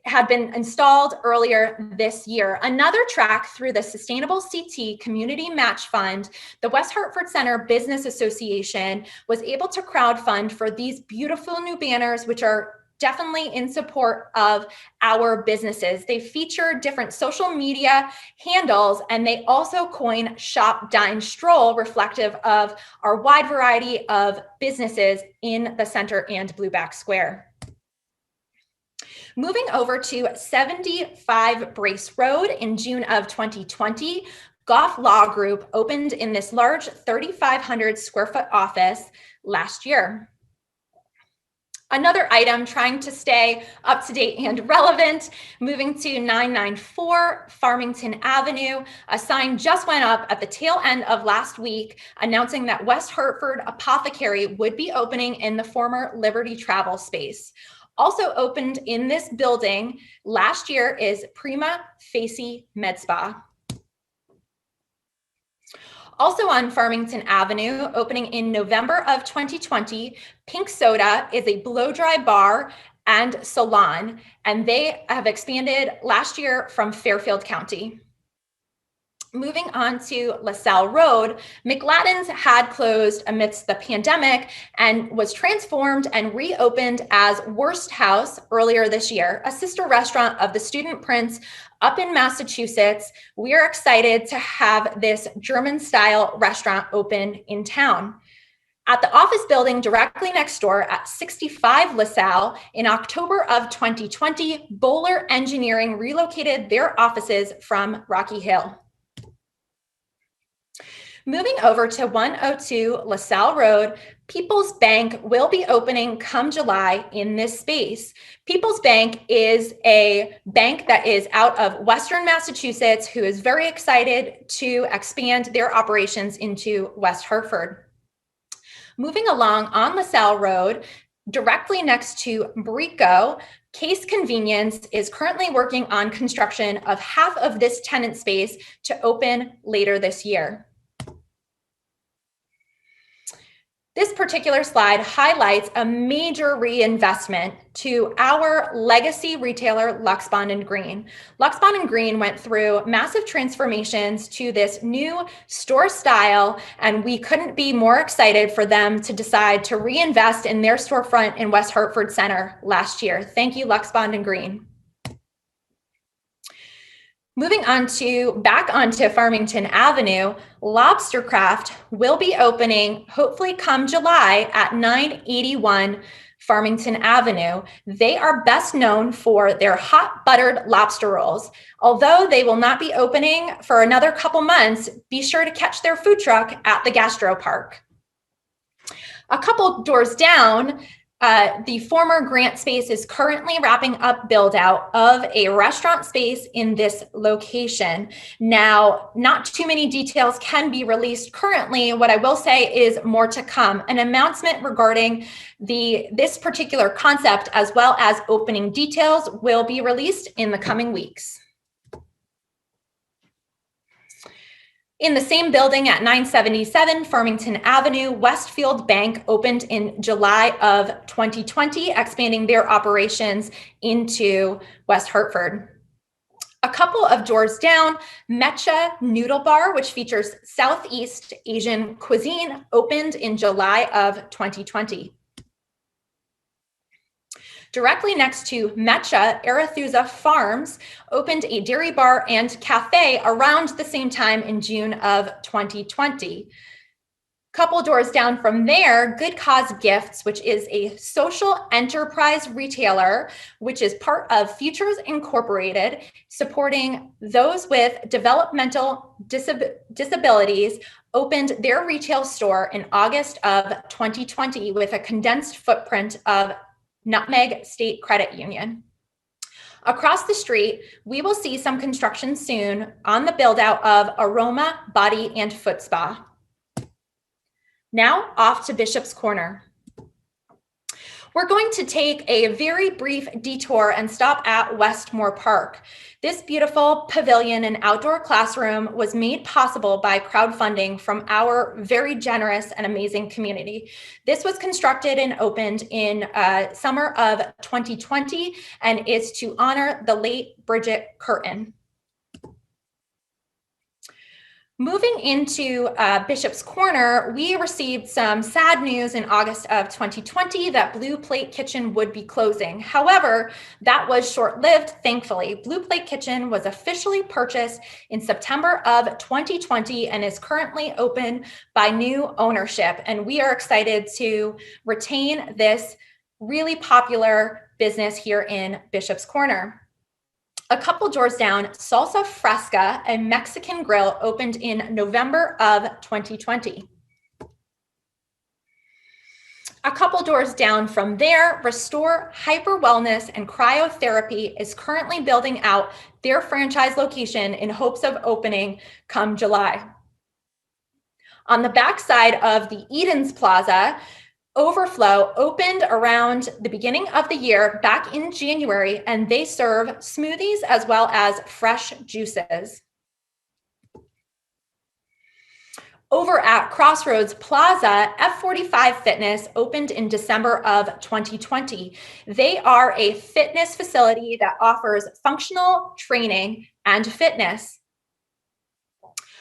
had been installed earlier this year. Another track through the Sustainable CT Community Match Fund, the West Hartford Center Business Association was able to crowdfund for these beautiful new banners, which are definitely in support of our businesses. They feature different social media handles, and they also coin Shop, Dine, Stroll, reflective of our wide variety of businesses in the center and Blueback Square. Moving over to 75 Brace Road in June of 2020, Goff Law Group opened in this large 3,500 square foot office last year. Another item trying to stay up to date and relevant, moving to 994 Farmington Avenue. A sign just went up at the tail end of last week announcing that West Hartford Apothecary would be opening in the former Liberty Travel space. Also opened in this building last year is Prima Facie Med Spa. Also on Farmington Avenue, opening in November of 2020, Pink Soda is a blow-dry bar and salon, and they have expanded last year from Fairfield County. Moving on to LaSalle Road, McLadden's had closed amidst the pandemic and was transformed and reopened as Worst House earlier this year, a sister restaurant of the Student Prince up in Massachusetts. We are excited to have this German-style restaurant open in town. At the office building directly next door at 65 LaSalle, in October of 2020, Bowler Engineering relocated their offices from Rocky Hill. Moving over to 102 LaSalle Road, People's Bank will be opening come July in this space. People's Bank is a bank that is out of Western Massachusetts who is very excited to expand their operations into West Hartford. Moving along on LaSalle Road, directly next to Brico, Case Convenience is currently working on construction of half of this tenant space to open later this year. This particular slide highlights a major reinvestment to our legacy retailer, Lux Bond & Green. Lux Bond & Green went through massive transformations to this new store style, and we couldn't be more excited for them to decide to reinvest in their storefront in West Hartford Center last year. Thank you, Lux Bond & Green. Moving on back onto Farmington Avenue, Lobstercraft will be opening hopefully come July at 981 Farmington Avenue. They are best known for their hot buttered lobster rolls. Although they will not be opening for another couple months, be sure to catch their food truck at the Gastro Park. A couple doors down, the former Grant space is currently wrapping up build out of a restaurant space in this location. Now, not too many details can be released currently. What I will say is more to come. An announcement regarding this particular concept as well as opening details will be released in the coming weeks. In the same building at 977 Farmington Avenue, Westfield Bank opened in July of 2020, expanding their operations into West Hartford. A couple of doors down, Mecha Noodle Bar, which features Southeast Asian cuisine, opened in July of 2020. Directly next to Mecha, Arethusa Farms opened a dairy bar and cafe around the same time in June of 2020. Couple doors down from there, Good Cause Gifts, which is a social enterprise retailer, which is part of Futures Incorporated, supporting those with developmental disabilities, opened their retail store in August of 2020 with a condensed footprint of Nutmeg State Credit Union. Across the street, we will see some construction soon on the build out of Aroma Body and Foot Spa. Now off to Bishop's Corner. We're going to take a very brief detour and stop at Westmore Park. This beautiful pavilion and outdoor classroom was made possible by crowdfunding from our very generous and amazing community. This was constructed and opened in summer of 2020 and is to honor the late Bridget Curtin. Moving into Bishop's Corner, we received some sad news in August of 2020 that Blue Plate Kitchen would be closing. However, that was short-lived, thankfully. Blue Plate Kitchen was officially purchased in September of 2020 and is currently open by new ownership. And we are excited to retain this really popular business here in Bishop's Corner. A couple doors down, Salsa Fresca, a Mexican grill, opened in November of 2020. A couple doors down from there, Restore Hyper Wellness and Cryotherapy is currently building out their franchise location in hopes of opening come July. On the backside of the Edens Plaza, Overflow opened around the beginning of the year back in January, and they serve smoothies as well as fresh juices. Over at Crossroads Plaza, F45 Fitness opened in December of 2020. They are a fitness facility that offers functional training and fitness.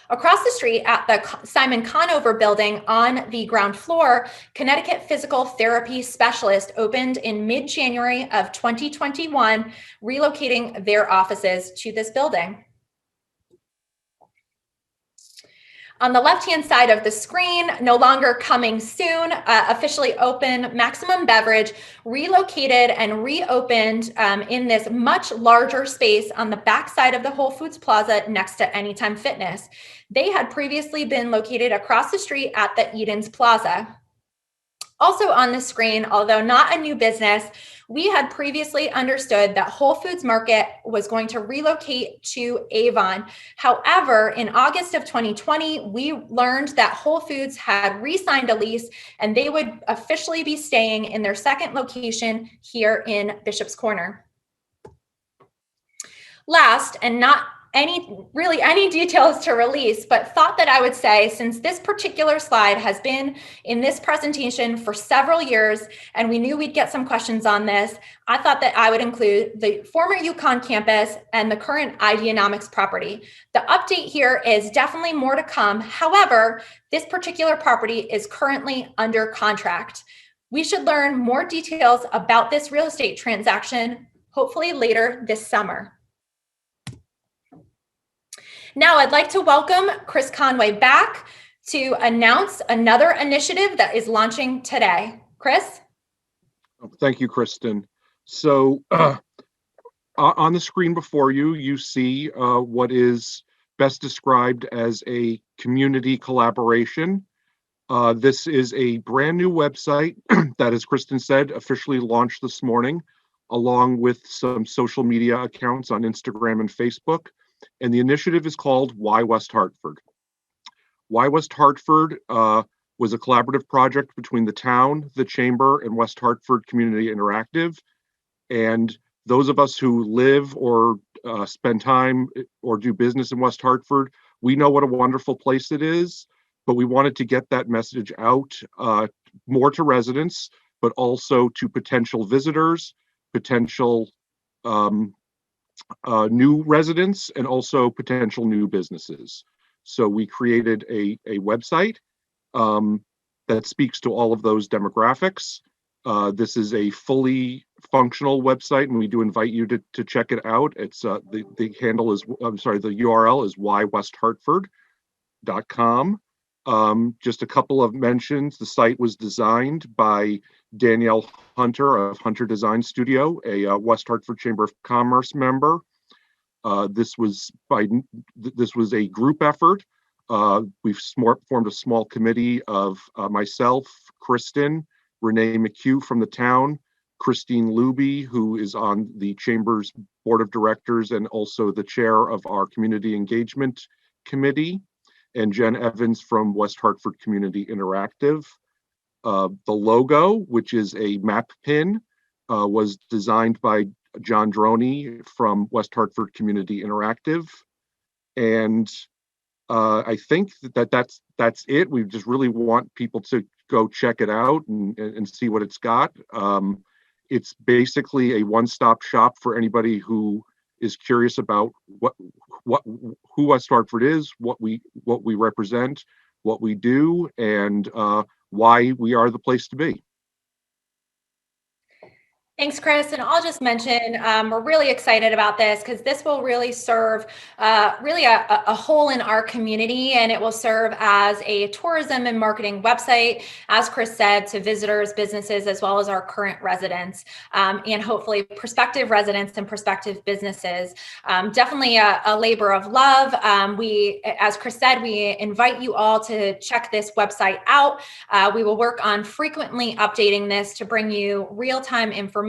Across the street at the Simon Conover building on the ground floor, Connecticut Physical Therapy Specialist opened in mid-January of 2021, relocating their offices to this building. On the left-hand side of the screen, no longer coming soon, officially open, Maximum Beverage relocated and reopened in this much larger space on the backside of the Whole Foods Plaza next to Anytime Fitness. They had previously been located across the street at the Edens Plaza. Also on the screen, although not a new business, we had previously understood that Whole Foods Market was going to relocate to Avon. However, in August of 2020, we learned that Whole Foods had re-signed a lease and they would officially be staying in their second location here in Bishop's Corner. Last, and not any details to release, but thought that I would say, since this particular slide has been in this presentation for several years, and we knew we'd get some questions on this, I thought that I would include the former UConn campus and the current Ideanomics property. The update here is definitely more to come. However, this particular property is currently under contract. We should learn more details about this real estate transaction, hopefully later this summer. Now I'd like to welcome Chris Conway back to announce another initiative that is launching today. Chris? Thank you, Kristen. So on the screen before you, you see what is best described as a community collaboration. This is a brand new website that, as Kristen said, officially launched this morning, along with some social media accounts on Instagram and Facebook. And the initiative is called Why West Hartford. Why West Hartford was a collaborative project between the town, the chamber, and West Hartford Community Interactive. And those of us who live or spend time or do business in West Hartford, we know what a wonderful place it is, but we wanted to get that message out more to residents, but also to potential visitors, potential new residents, and also potential new businesses. So we created a website that speaks to all of those demographics. This is a fully functional website, and we do invite you to check it out. It's the handle is, I'm sorry, the URL is whywesthartford.com. Just a couple of mentions. The site was designed by Danielle Hunter of Hunter Design Studio, a West Hartford Chamber of Commerce member. This was a group effort. We've formed a small committee of myself, Kristen, Renee McHugh from the town, Christine Luby, who is on the Chamber's Board of Directors and also the chair of our Community Engagement Committee, and Jen Evans from West Hartford Community Interactive. The logo, which is a map pin, was designed by John Droney from West Hartford Community Interactive. And I think that's it. We just really want people to go check it out and see what it's got. It's basically a one-stop shop for anybody who is curious about who West Hartford is, what we represent, what we do, and why we are the place to be. Thanks, Chris. And I'll just mention, we're really excited about this because this will really serve really a hole in our community, and it will serve as a tourism and marketing website, as Chris said, to visitors, businesses, as well as our current residents, and hopefully prospective residents and prospective businesses. Definitely a labor of love. As Chris said, we invite you all to check this website out. We will work on frequently updating this to bring you real-time information.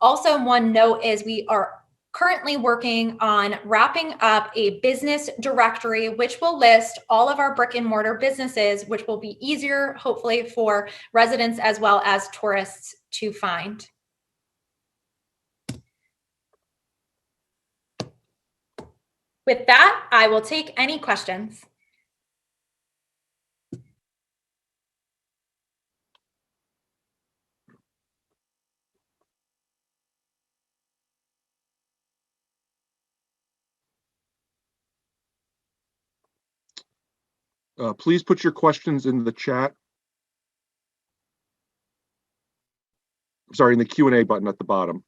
Also, one note is we are currently working on wrapping up a business directory, which will list all of our brick and mortar businesses, which will be easier, hopefully, for residents as well as tourists to find. With that, I will take any questions. Please put your questions in the chat. Sorry, in the Q&A button at the bottom.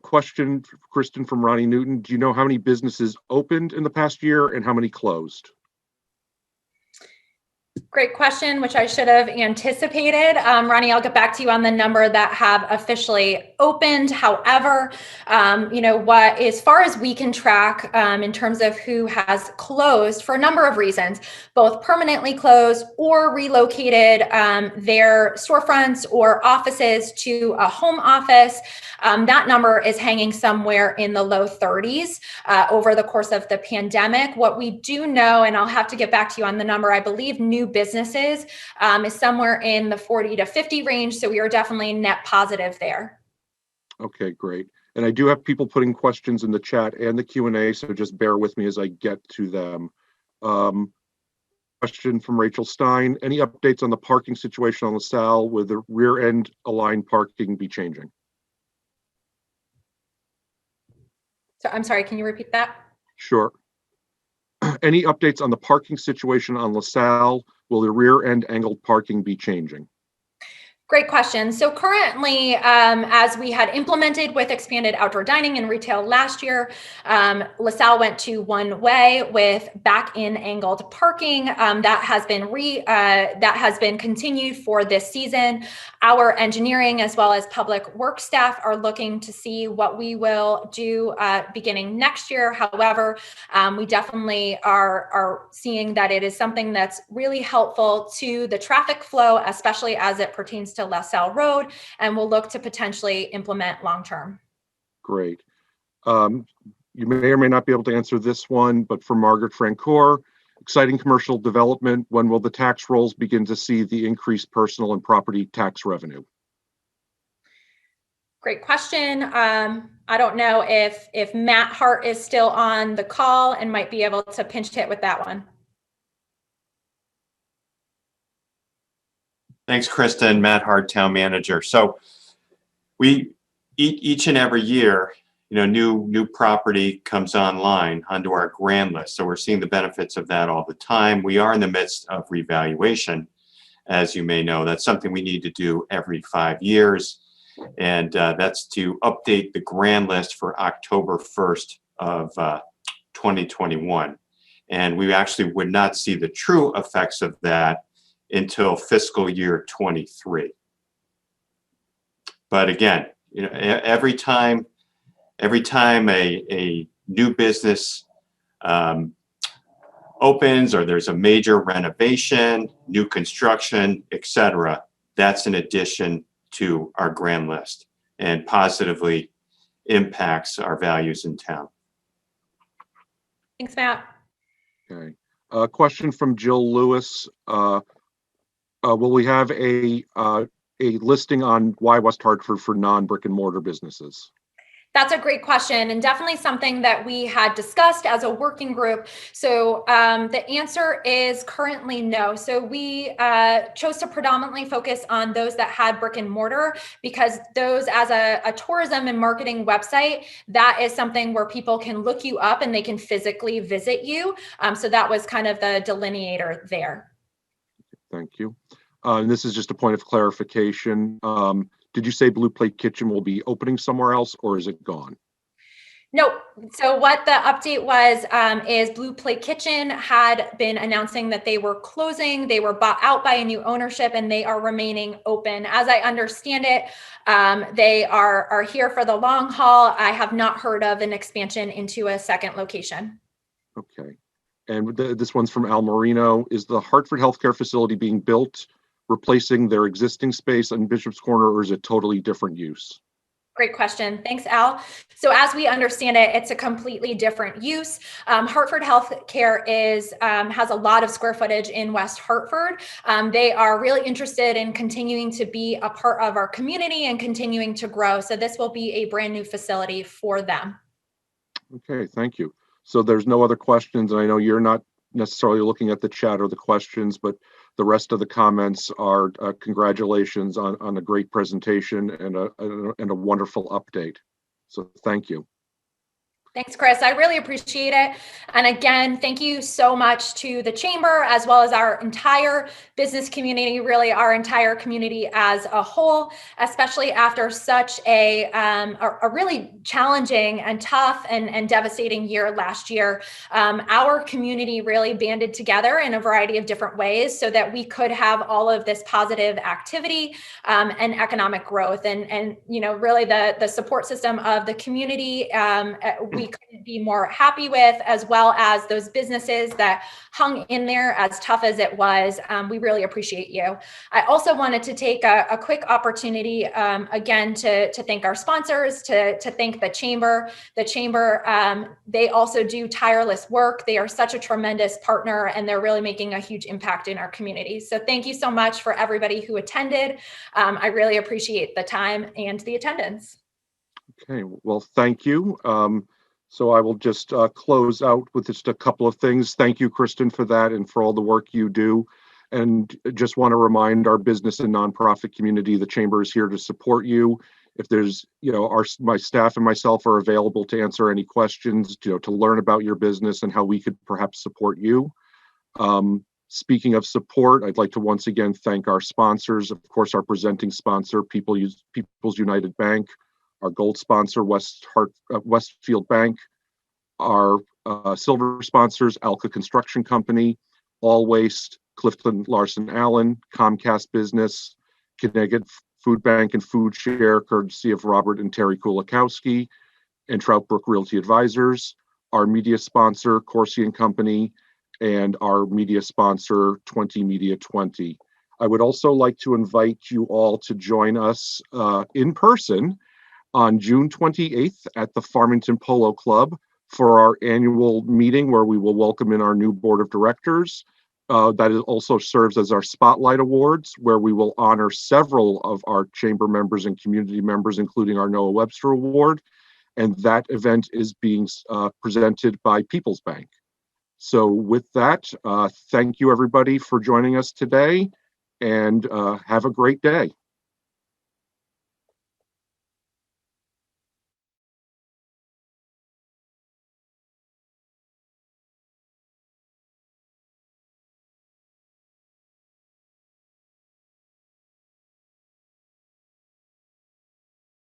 Question, Kristen, from Ronnie Newton. Do you know how many businesses opened in the past year and how many closed? Great question, which I should have anticipated. Ronnie, I'll get back to you on the number that have officially opened. However, as far as we can track in terms of who has closed for a number of reasons, both permanently closed or relocated their storefronts or offices to a home office, that number is hanging somewhere in the low 30s over the course of the pandemic. What we do know, and I'll have to get back to you on the number, I believe new businesses is somewhere in the 40 to 50 range. So we are definitely net positive there. Okay, great. And I do have people putting questions in the chat and the Q&A, so just bear with me as I get to them. Question from Rachel Stein. Any updates on the parking situation on LaSalle? Will the rear end aligned parking be changing? So I'm sorry, can you repeat that? Sure. Any updates on the parking situation on LaSalle? Will the rear end angled parking be changing? Great question. So currently, as we had implemented with expanded outdoor dining and retail last year, LaSalle went to one way with back-in angled parking. That has been continued for this season. Our engineering as well as public work staff are looking to see what we will do beginning next year. However, we definitely are seeing that it is something that's really helpful to the traffic flow, especially as it pertains to LaSalle Road, and we'll look to potentially implement long-term. Great. You may or may not be able to answer this one, but for Margaret Francoeur, exciting commercial development. When will the tax rolls begin to see the increased personal and property tax revenue? Great question. I don't know if Matt Hart is still on the call and might be able to pinch hit with that one. Thanks, Kristen. Matt Hart, Town Manager. So we each and every year, new property comes online onto our grand list. So we're seeing the benefits of that all the time. We are in the midst of revaluation, as you may know. That's something we need to do every 5 years. And that's to update the grand list for October 1st of 2021. And we actually would not see the true effects of that until fiscal year 23. But again, every time a new business opens, or there's a major renovation, new construction, etc., that's an addition to our grand list and positively impacts our values in town. Thanks, Matt. Okay. Question from Jill Lewis. Will we have a listing on why West Hartford for non-brick and mortar businesses? That's a great question, and definitely something that we had discussed as a working group. So the answer is currently no. So we chose to predominantly focus on those that had brick and mortar, because those, as a tourism and marketing website, that is something where people can look you up and they can physically visit you. So that was kind of the delineator there. Thank you. And this is just a point of clarification. Did you say Blue Plate Kitchen will be opening somewhere else, or is it gone? No. So what the update was is Blue Plate Kitchen had been announcing that they were closing. They were bought out by a new ownership, and they are remaining open. As I understand it, they are here for the long haul. I have not heard of an expansion into a second location. Okay. And this one's from Al Marino. Is the Hartford Healthcare Facility being built, replacing their existing space on Bishop's Corner, or is it totally different use? Great question. Thanks, Al. So as we understand it, it's a completely different use. Hartford Healthcare has a lot of square footage in West Hartford. They are really interested in continuing to be a part of our community and continuing to grow. So this will be a brand new facility for them. Okay, thank you. So there's no other questions, and I know you're not necessarily looking at the chat or the questions, but the rest of the comments are congratulations on a great presentation and a wonderful update. So thank you. Thanks, Chris. I really appreciate it. And again, thank you so much to the Chamber, as well as our entire business community, really our entire community as a whole, especially after such a really challenging and tough and devastating year last year. Our community really banded together in a variety of different ways so that we could have all of this positive activity and economic growth. And you know, really the support system of the community, we couldn't be more happy with, as well as those businesses that hung in there as tough as it was. We really appreciate you. I also wanted to take a quick opportunity again to thank our sponsors, to thank the Chamber. The Chamber, they also do tireless work. They are such a tremendous partner, and they're really making a huge impact in our community. So thank you so much for everybody who attended. I really appreciate the time and the attendance. Okay, well, thank you. So I will just close out with just a couple of things. Thank you, Kristen, for that and for all the work you do. And just want to remind our business and nonprofit community, the Chamber is here to support you. If there's, my staff and myself are available to answer any questions, to learn about your business and how we could perhaps support you. Speaking of support, I'd like to once again thank our sponsors. Of course, our presenting sponsor, People's United Bank, our gold sponsor, Westfield Bank, our silver sponsors, Alka Construction Company, All Waste, Clifton Larson Allen, Comcast Business, Connecticut Food Bank and Food Share, courtesy of Robert and Terry Kulikowski, and Troutbrook Realty Advisors, our media sponsor, Corsi and Company, and our media sponsor, 20 Media 20. I would also like to invite you all to join us in person on June 28th at the Farmington Polo Club for our annual meeting, where we will welcome in our new board of directors. That also serves as our Spotlight Awards, where we will honor several of our Chamber members and community members, including our Noah Webster Award. And that event is being presented by People's Bank. So with that, thank you everybody for joining us today, and have a great day.